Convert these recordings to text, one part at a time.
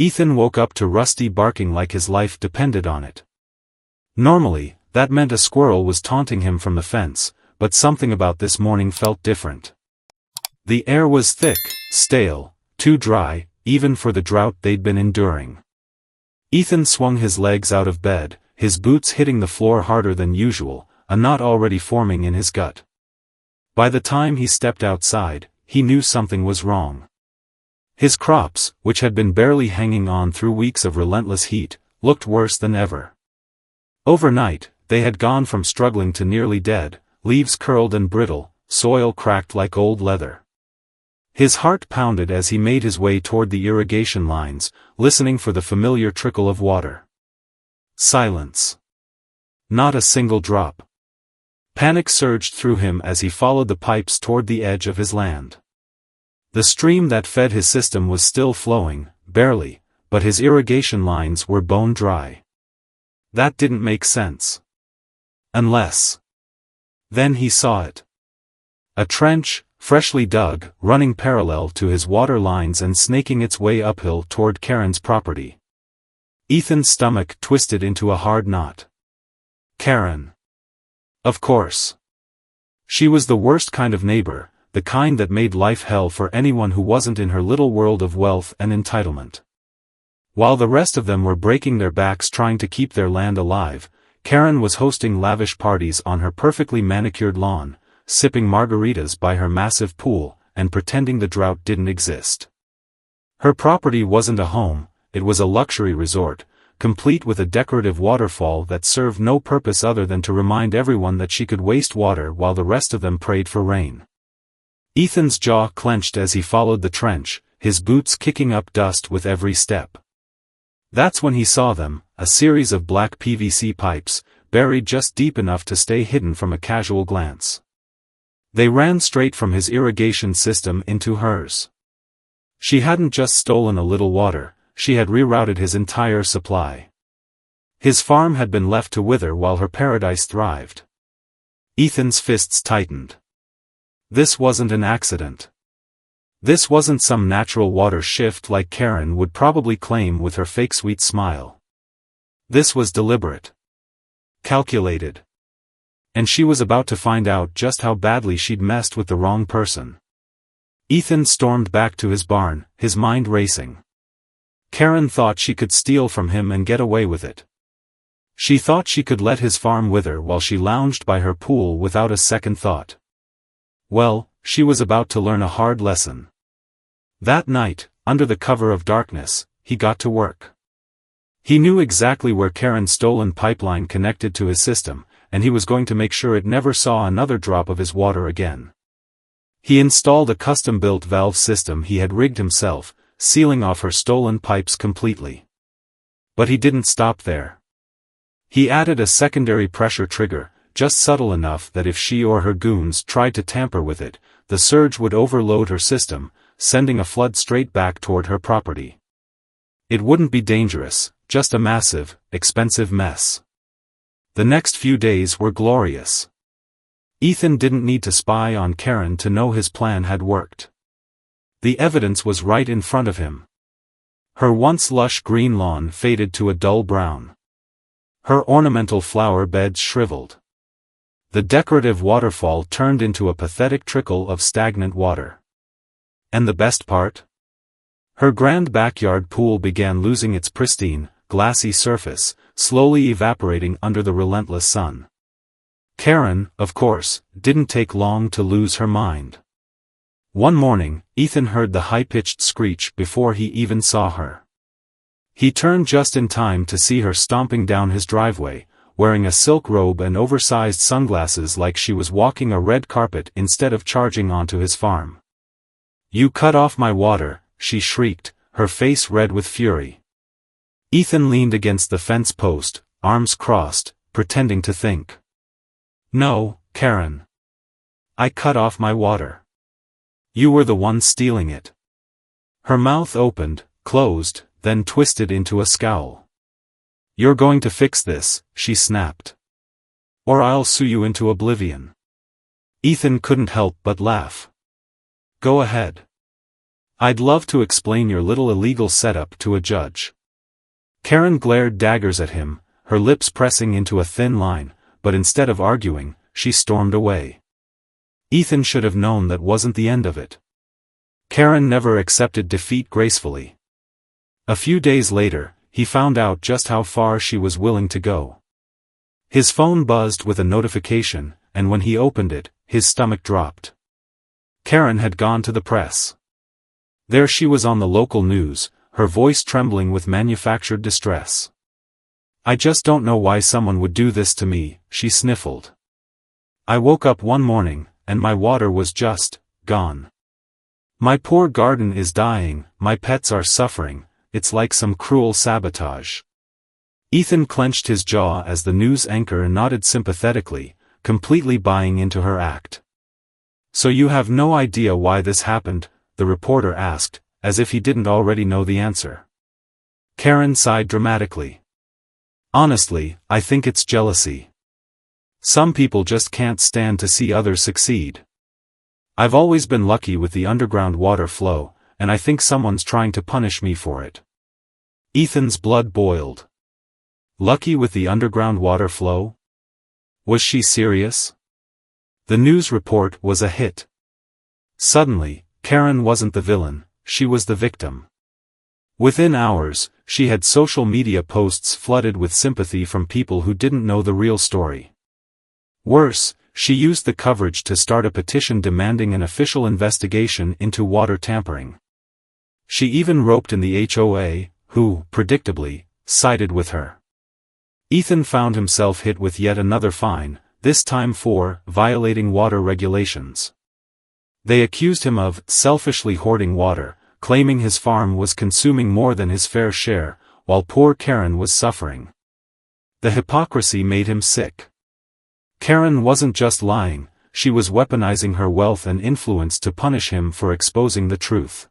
Ethan woke up to Rusty barking like his life depended on it. Normally, that meant a squirrel was taunting him from the fence, but something about this morning felt different. The air was thick, stale, too dry, even for the drought they'd been enduring. Ethan swung his legs out of bed, his boots hitting the floor harder than usual, a knot already forming in his gut. By the time he stepped outside, he knew something was wrong. His crops, which had been barely hanging on through weeks of relentless heat, looked worse than ever. Overnight, they had gone from struggling to nearly dead, leaves curled and brittle, soil cracked like old leather. His heart pounded as he made his way toward the irrigation lines, listening for the familiar trickle of water. Silence. Not a single drop. Panic surged through him as he followed the pipes toward the edge of his land. The stream that fed his system was still flowing, barely, but his irrigation lines were bone dry. That didn't make sense. Unless. Then he saw it. A trench, freshly dug, running parallel to his water lines and snaking its way uphill toward Karen's property. Ethan's stomach twisted into a hard knot. Karen. Of course. She was the worst kind of neighbor, the kind that made life hell for anyone who wasn't in her little world of wealth and entitlement. While the rest of them were breaking their backs trying to keep their land alive, Karen was hosting lavish parties on her perfectly manicured lawn, sipping margaritas by her massive pool, and pretending the drought didn't exist. Her property wasn't a home, it was a luxury resort, complete with a decorative waterfall that served no purpose other than to remind everyone that she could waste water while the rest of them prayed for rain. Ethan's jaw clenched as he followed the trench, his boots kicking up dust with every step. That's when he saw them, a series of black PVC pipes, buried just deep enough to stay hidden from a casual glance. They ran straight from his irrigation system into hers. She hadn't just stolen a little water, she had rerouted his entire supply. His farm had been left to wither while her paradise thrived. Ethan's fists tightened. This wasn't an accident. This wasn't some natural water shift like Karen would probably claim with her fake sweet smile. This was deliberate. Calculated. And she was about to find out just how badly she'd messed with the wrong person. Ethan stormed back to his barn, his mind racing. Karen thought she could steal from him and get away with it. She thought she could let his farm wither while she lounged by her pool without a second thought. Well, she was about to learn a hard lesson. That night, under the cover of darkness, he got to work. He knew exactly where Karen's stolen pipeline connected to his system, and he was going to make sure it never saw another drop of his water again. He installed a custom-built valve system he had rigged himself, sealing off her stolen pipes completely. But he didn't stop there. He added a secondary pressure trigger, just subtle enough that if she or her goons tried to tamper with it, the surge would overload her system, sending a flood straight back toward her property. It wouldn't be dangerous, just a massive, expensive mess. The next few days were glorious. Ethan didn't need to spy on Karen to know his plan had worked. The evidence was right in front of him. Her once lush green lawn faded to a dull brown. Her ornamental flower beds shriveled. The decorative waterfall turned into a pathetic trickle of stagnant water. And the best part? Her grand backyard pool began losing its pristine, glassy surface, slowly evaporating under the relentless sun. Karen, of course, didn't take long to lose her mind. One morning, Ethan heard the high-pitched screech before he even saw her. He turned just in time to see her stomping down his driveway, wearing a silk robe and oversized sunglasses like she was walking a red carpet instead of charging onto his farm. "You cut off my water," she shrieked, her face red with fury. Ethan leaned against the fence post, arms crossed, pretending to think. "No, Karen. I cut off my water. You were the one stealing it." Her mouth opened, closed, then twisted into a scowl. "You're going to fix this," she snapped. "Or I'll sue you into oblivion." Ethan couldn't help but laugh. "Go ahead. I'd love to explain your little illegal setup to a judge. Karen glared daggers at him, her lips pressing into a thin line, but instead of arguing, she stormed away. Ethan should have known that wasn't the end of it. Karen never accepted defeat gracefully. A few days later, he found out just how far she was willing to go. His phone buzzed with a notification, and when he opened it, his stomach dropped. Karen had gone to the press. There she was on the local news, her voice trembling with manufactured distress. I just don't know why someone would do this to me, she sniffled. I woke up one morning, and my water was just gone. My poor garden is dying, my pets are suffering, it's like some cruel sabotage. Ethan clenched his jaw as the news anchor nodded sympathetically, completely buying into her act. So you have no idea why this happened? The reporter asked, as if he didn't already know the answer. Karen sighed dramatically. Honestly, I think it's jealousy. Some people just can't stand to see others succeed. I've always been lucky with the underground water flow, and I think someone's trying to punish me for it. Ethan's blood boiled. Lucky with the underground water flow? Was she serious? The news report was a hit. Suddenly, Karen wasn't the villain, she was the victim. Within hours, she had social media posts flooded with sympathy from people who didn't know the real story. Worse, she used the coverage to start a petition demanding an official investigation into water tampering. She even roped in the HOA, who, predictably, sided with her. Ethan found himself hit with yet another fine, this time for violating water regulations. They accused him of selfishly hoarding water, claiming his farm was consuming more than his fair share, while poor Karen was suffering. The hypocrisy made him sick. Karen wasn't just lying, she was weaponizing her wealth and influence to punish him for exposing the truth.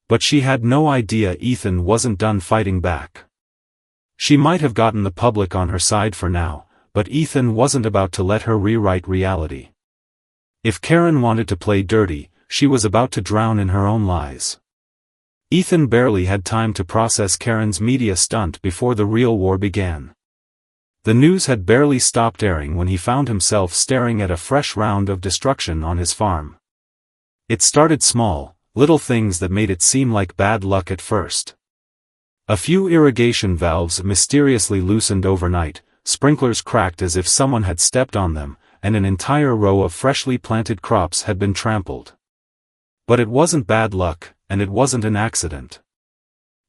But she had no idea Ethan wasn't done fighting back. She might have gotten the public on her side for now, but Ethan wasn't about to let her rewrite reality. If Karen wanted to play dirty, she was about to drown in her own lies. Ethan barely had time to process Karen's media stunt before the real war began. The news had barely stopped airing when he found himself staring at a fresh round of destruction on his farm. It started small, little things that made it seem like bad luck at first. A few irrigation valves mysteriously loosened overnight, sprinklers cracked as if someone had stepped on them, and an entire row of freshly planted crops had been trampled. But it wasn't bad luck, and it wasn't an accident.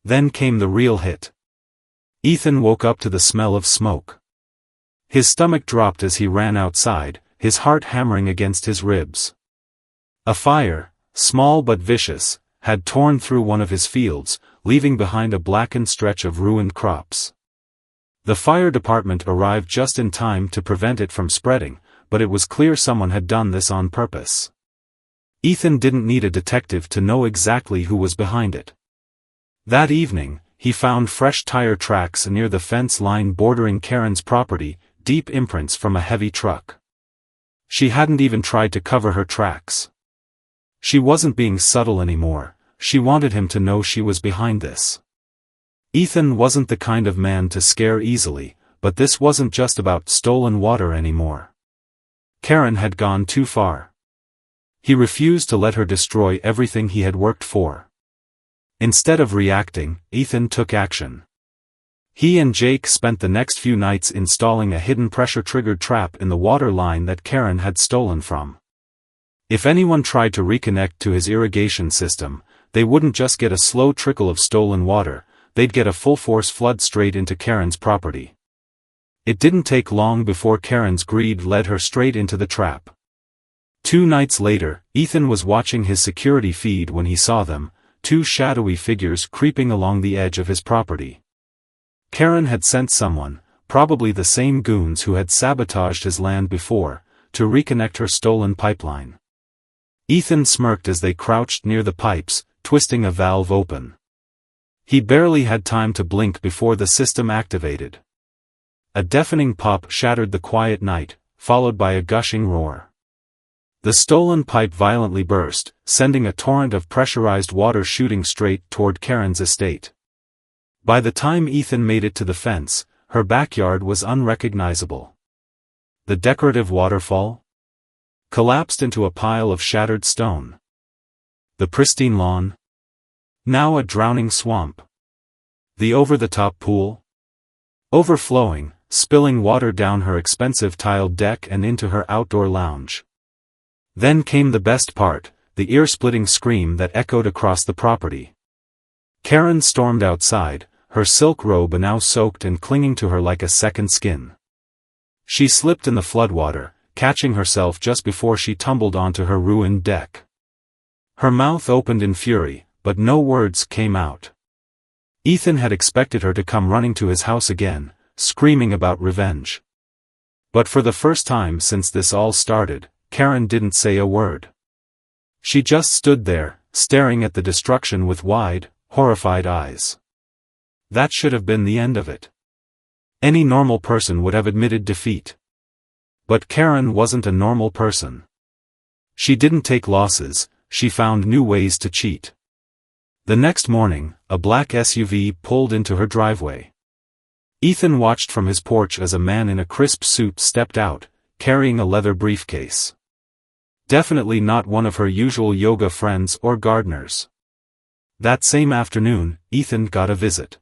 Then came the real hit. Ethan woke up to the smell of smoke. His stomach dropped as he ran outside, his heart hammering against his ribs. A fire, small but vicious, had torn through one of his fields, leaving behind a blackened stretch of ruined crops. The fire department arrived just in time to prevent it from spreading, but it was clear someone had done this on purpose. Ethan didn't need a detective to know exactly who was behind it. That evening, he found fresh tire tracks near the fence line bordering Karen's property, deep imprints from a heavy truck. She hadn't even tried to cover her tracks. She wasn't being subtle anymore, she wanted him to know she was behind this. Ethan wasn't the kind of man to scare easily, but this wasn't just about stolen water anymore. Karen had gone too far. He refused to let her destroy everything he had worked for. Instead of reacting, Ethan took action. He and Jake spent the next few nights installing a hidden pressure-triggered trap in the water line that Karen had stolen from. If anyone tried to reconnect to his irrigation system, they wouldn't just get a slow trickle of stolen water, they'd get a full-force flood straight into Karen's property. It didn't take long before Karen's greed led her straight into the trap. 2 nights later, Ethan was watching his security feed when he saw them, 2 shadowy figures creeping along the edge of his property. Karen had sent someone, probably the same goons who had sabotaged his land before, to reconnect her stolen pipeline. Ethan smirked as they crouched near the pipes, twisting a valve open. He barely had time to blink before the system activated. A deafening pop shattered the quiet night, followed by a gushing roar. The stolen pipe violently burst, sending a torrent of pressurized water shooting straight toward Karen's estate. By the time Ethan made it to the fence, her backyard was unrecognizable. The decorative waterfall collapsed into a pile of shattered stone. The pristine lawn, now a drowning swamp. The over-the-top pool, overflowing, spilling water down her expensive tiled deck and into her outdoor lounge. Then came the best part, the ear-splitting scream that echoed across the property. Karen stormed outside, her silk robe now soaked and clinging to her like a second skin. She slipped in the floodwater, catching herself just before she tumbled onto her ruined deck. Her mouth opened in fury, but no words came out. Ethan had expected her to come running to his house again, screaming about revenge. But for the first time since this all started, Karen didn't say a word. She just stood there, staring at the destruction with wide, horrified eyes. That should have been the end of it. Any normal person would have admitted defeat. But Karen wasn't a normal person. She didn't take losses, she found new ways to cheat. The next morning, a black SUV pulled into her driveway. Ethan watched from his porch as a man in a crisp suit stepped out, carrying a leather briefcase. Definitely not one of her usual yoga friends or gardeners. That same afternoon, Ethan got a visit.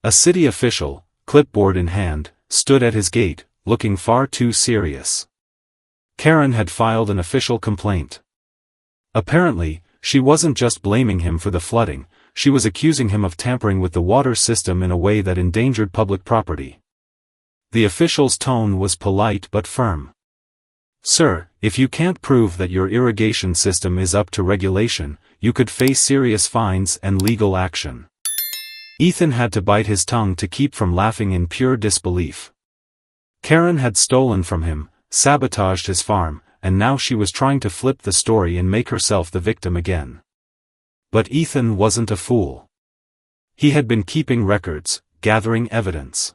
A city official, clipboard in hand, stood at his gate, looking far too serious. Karen had filed an official complaint. Apparently, she wasn't just blaming him for the flooding, she was accusing him of tampering with the water system in a way that endangered public property. The official's tone was polite but firm. "Sir, if you can't prove that your irrigation system is up to regulation, you could face serious fines and legal action." Ethan had to bite his tongue to keep from laughing in pure disbelief. Karen had stolen from him, sabotaged his farm, and now she was trying to flip the story and make herself the victim again. But Ethan wasn't a fool. He had been keeping records, gathering evidence.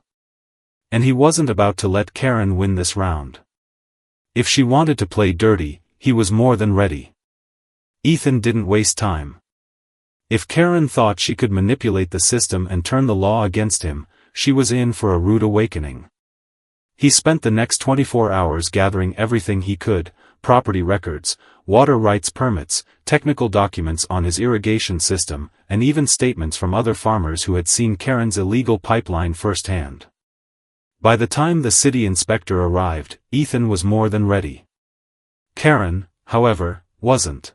And he wasn't about to let Karen win this round. If she wanted to play dirty, he was more than ready. Ethan didn't waste time. If Karen thought she could manipulate the system and turn the law against him, she was in for a rude awakening. He spent the next 24 hours gathering everything he could, property records, water rights permits, technical documents on his irrigation system, and even statements from other farmers who had seen Karen's illegal pipeline firsthand. By the time the city inspector arrived, Ethan was more than ready. Karen, however, wasn't.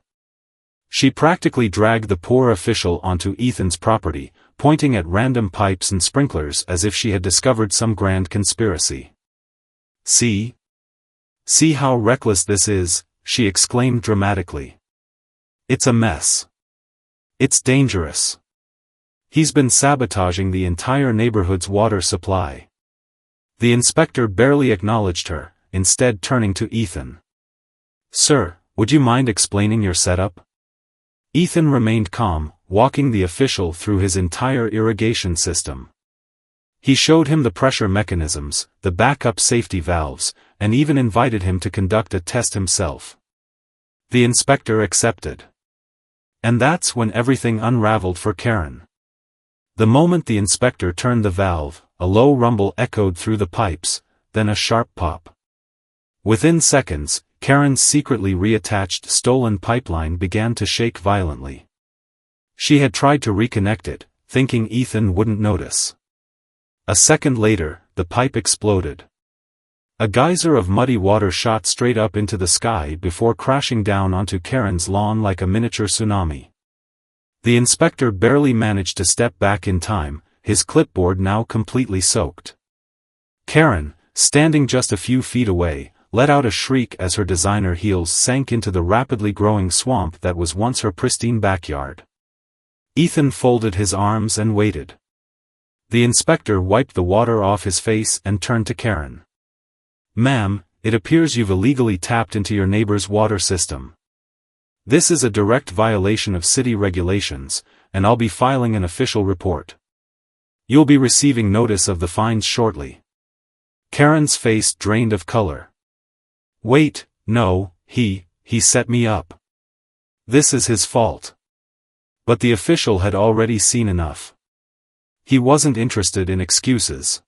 She practically dragged the poor official onto Ethan's property, pointing at random pipes and sprinklers as if she had discovered some grand conspiracy. "See? See how reckless this is," she exclaimed dramatically. "It's a mess. It's dangerous. He's been sabotaging the entire neighborhood's water supply." The inspector barely acknowledged her, instead turning to Ethan. "Sir, would you mind explaining your setup?" Ethan remained calm, walking the official through his entire irrigation system. He showed him the pressure mechanisms, the backup safety valves, and even invited him to conduct a test himself. The inspector accepted. And that's when everything unraveled for Karen. The moment the inspector turned the valve, a low rumble echoed through the pipes, then a sharp pop. Within seconds, Karen's secretly reattached stolen pipeline began to shake violently. She had tried to reconnect it, thinking Ethan wouldn't notice. A second later, the pipe exploded. A geyser of muddy water shot straight up into the sky before crashing down onto Karen's lawn like a miniature tsunami. The inspector barely managed to step back in time, his clipboard now completely soaked. Karen, standing just a few feet away, let out a shriek as her designer heels sank into the rapidly growing swamp that was once her pristine backyard. Ethan folded his arms and waited. The inspector wiped the water off his face and turned to Karen. "Ma'am, it appears you've illegally tapped into your neighbor's water system. This is a direct violation of city regulations, and I'll be filing an official report. You'll be receiving notice of the fines shortly." Karen's face drained of color. "Wait, no, he set me up. This is his fault. But the official had already seen enough. He wasn't interested in excuses.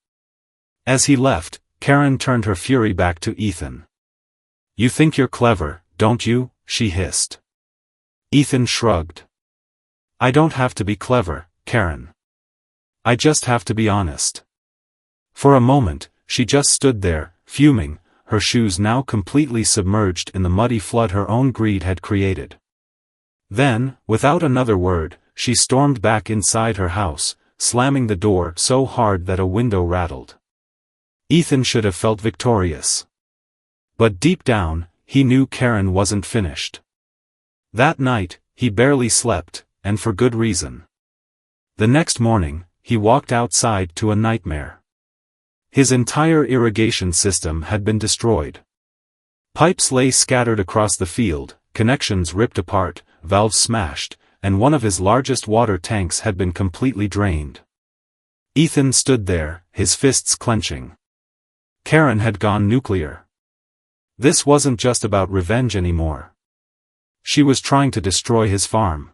As he left, Karen turned her fury back to Ethan. "You think you're clever, don't you?" she hissed. Ethan shrugged. "I don't have to be clever, Karen. I just have to be honest." For a moment, she just stood there, fuming, her shoes now completely submerged in the muddy flood her own greed had created. Then, without another word, she stormed back inside her house, slamming the door so hard that a window rattled. Ethan should have felt victorious. But deep down, he knew Karen wasn't finished. That night, he barely slept, and for good reason. The next morning, he walked outside to a nightmare. His entire irrigation system had been destroyed. Pipes lay scattered across the field, connections ripped apart, valves smashed, and one of his largest water tanks had been completely drained. Ethan stood there, his fists clenching. Karen had gone nuclear. This wasn't just about revenge anymore. She was trying to destroy his farm.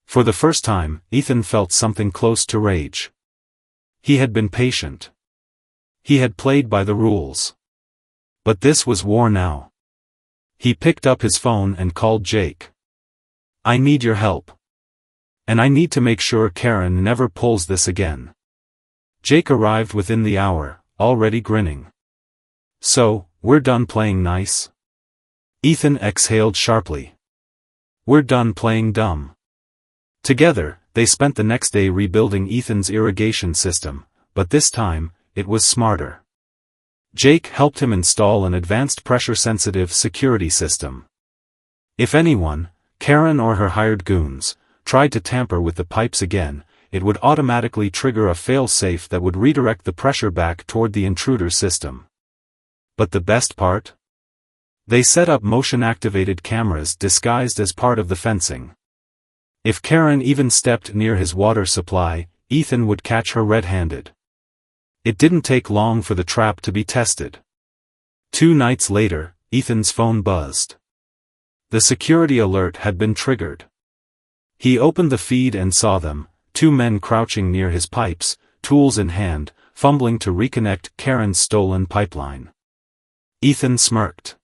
For the first time, Ethan felt something close to rage. He had been patient. He had played by the rules. But this was war now. He picked up his phone and called Jake. "I need your help. And I need to make sure Karen never pulls this again." Jake arrived within the hour, already grinning. "So, we're done playing nice?" Ethan exhaled sharply. "We're done playing dumb." Together, they spent the next day rebuilding Ethan's irrigation system, but this time, it was smarter. Jake helped him install an advanced pressure-sensitive security system. If anyone, Karen or her hired goons, tried to tamper with the pipes again, it would automatically trigger a fail-safe that would redirect the pressure back toward the intruder system. But the best part? They set up motion-activated cameras disguised as part of the fencing. If Karen even stepped near his water supply, Ethan would catch her red-handed. It didn't take long for the trap to be tested. 2 nights later, Ethan's phone buzzed. The security alert had been triggered. He opened the feed and saw them, 2 men crouching near his pipes, tools in hand, fumbling to reconnect Karen's stolen pipeline. Ethan smirked.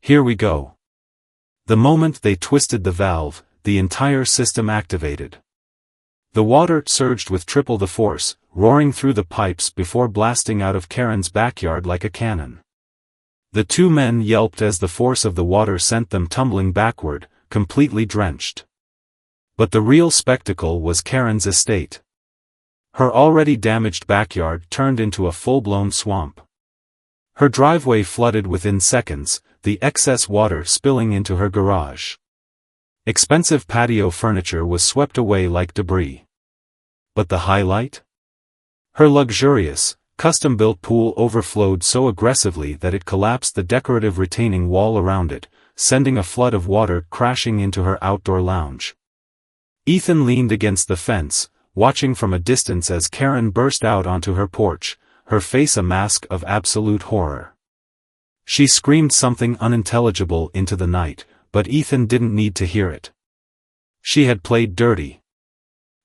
"Here we go." The moment they twisted the valve, the entire system activated. The water surged with triple the force, roaring through the pipes before blasting out of Karen's backyard like a cannon. The 2 men yelped as the force of the water sent them tumbling backward, completely drenched. But the real spectacle was Karen's estate. Her already damaged backyard turned into a full-blown swamp. Her driveway flooded within seconds, the excess water spilling into her garage. Expensive patio furniture was swept away like debris. But the highlight? Her luxurious, custom-built pool overflowed so aggressively that it collapsed the decorative retaining wall around it, sending a flood of water crashing into her outdoor lounge. Ethan leaned against the fence, watching from a distance as Karen burst out onto her porch, her face a mask of absolute horror. She screamed something unintelligible into the night, but Ethan didn't need to hear it. She had played dirty.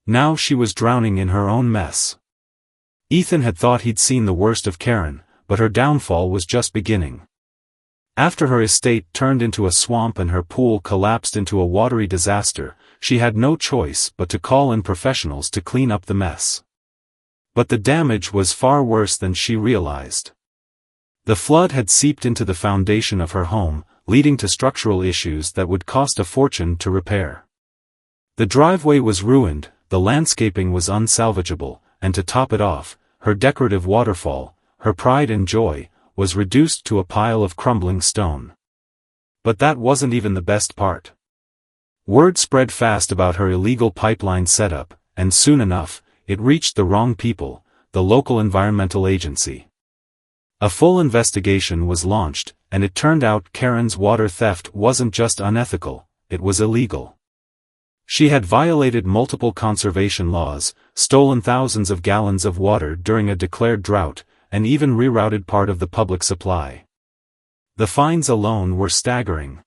Now she was drowning in her own mess. Ethan had thought he'd seen the worst of Karen, but her downfall was just beginning. After her estate turned into a swamp and her pool collapsed into a watery disaster, she had no choice but to call in professionals to clean up the mess. But the damage was far worse than she realized. The flood had seeped into the foundation of her home, leading to structural issues that would cost a fortune to repair. The driveway was ruined, the landscaping was unsalvageable, and to top it off, her decorative waterfall, her pride and joy, was reduced to a pile of crumbling stone. But that wasn't even the best part. Word spread fast about her illegal pipeline setup, and soon enough, it reached the wrong people, the local environmental agency. A full investigation was launched, and it turned out Karen's water theft wasn't just unethical, it was illegal. She had violated multiple conservation laws, stolen thousands of gallons of water during a declared drought, and even rerouted part of the public supply. The fines alone were staggering.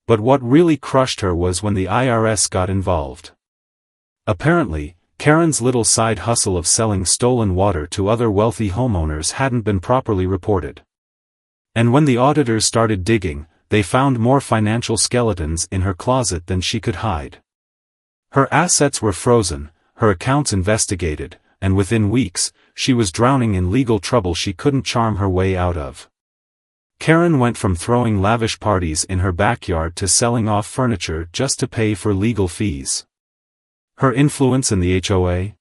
But what really crushed her was when the IRS got involved. Apparently, Karen's little side hustle of selling stolen water to other wealthy homeowners hadn't been properly reported. And when the auditors started digging, they found more financial skeletons in her closet than she could hide. Her assets were frozen, her accounts investigated, and within weeks, she was drowning in legal trouble she couldn't charm her way out of. Karen went from throwing lavish parties in her backyard to selling off furniture just to pay for legal fees. Her influence in the HOA?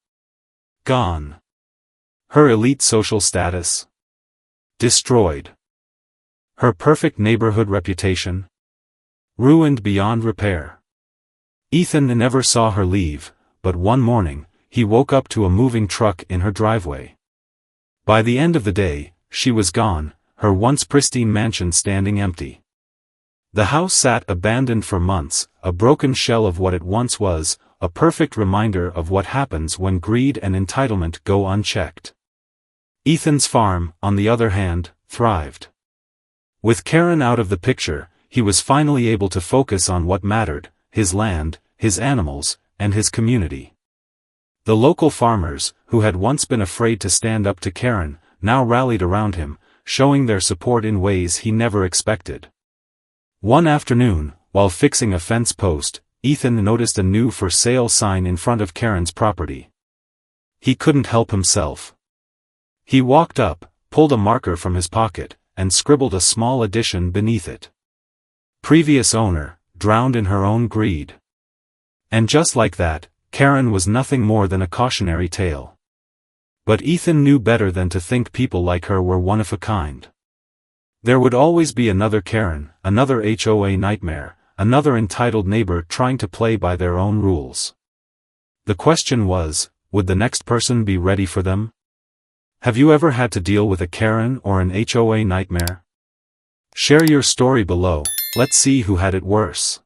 Gone. Her elite social status? Destroyed. Her perfect neighborhood reputation? Ruined beyond repair. Ethan never saw her leave, but one morning, he woke up to a moving truck in her driveway. By the end of the day, she was gone, her once pristine mansion standing empty. The house sat abandoned for months, a broken shell of what it once was, a perfect reminder of what happens when greed and entitlement go unchecked. Ethan's farm, on the other hand, thrived. With Karen out of the picture, he was finally able to focus on what mattered: his land, his animals, and his community. The local farmers, who had once been afraid to stand up to Karen, now rallied around him, showing their support in ways he never expected. One afternoon, while fixing a fence post, Ethan noticed a new for sale sign in front of Karen's property. He couldn't help himself. He walked up, pulled a marker from his pocket, and scribbled a small addition beneath it. Previous owner, drowned in her own greed. And just like that, Karen was nothing more than a cautionary tale. But Ethan knew better than to think people like her were one of a kind. There would always be another Karen, another HOA nightmare, another entitled neighbor trying to play by their own rules. The question was, would the next person be ready for them? Have you ever had to deal with a Karen or an HOA nightmare? Share your story below, let's see who had it worse.